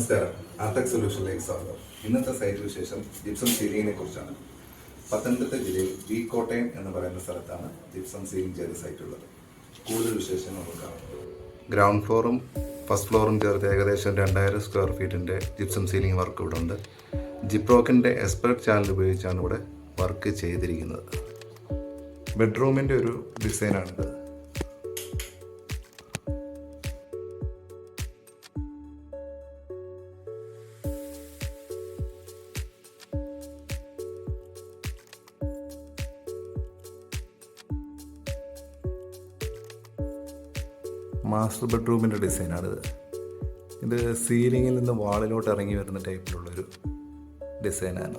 നമസ്കാരം, ആർടെക് സൊല്യൂഷനിലേക്ക് സ്വാഗതം. ഇന്നത്തെ സൈറ്റ് വിശേഷം ജിപ്സം സീലിങ്ങിനെ കുറിച്ചാണ്. പത്തനംതിട്ട ജില്ലയിൽ വി കോട്ടയം എന്ന് പറയുന്ന സ്ഥലത്താണ് ജിപ്സം സീലിംഗ് ചെയ്ത സൈറ്റ് ഉള്ളത്. കൂടുതൽ വിശേഷം നമുക്ക് കാണാം. ഗ്രൗണ്ട് ഫ്ലോറും ഫസ്റ്റ് ഫ്ലോറും ചേർത്ത് ഏകദേശം 2000 സ്ക്വയർ ഫീറ്റിൻ്റെ ജിപ്സം സീലിംഗ് വർക്ക് ഇവിടെ ഉണ്ട്. ജിപ്രോക്കിൻ്റെ എക്സ്പെർട്ട് ചാനൽ ഉപയോഗിച്ചാണ് ഇവിടെ വർക്ക് ചെയ്തിരിക്കുന്നത്. ബെഡ്റൂമിൻ്റെ ഒരു ഡിസൈനാണിത്. മാസ്റ്റർ ബെഡ്റൂമിൻ്റെ ഡിസൈനാണിത്. ഇത് സീലിങ്ങിൽ നിന്ന് വാളിലോട്ട് ഇറങ്ങി വരുന്ന ടൈപ്പിലുള്ളൊരു ഡിസൈനാണ്.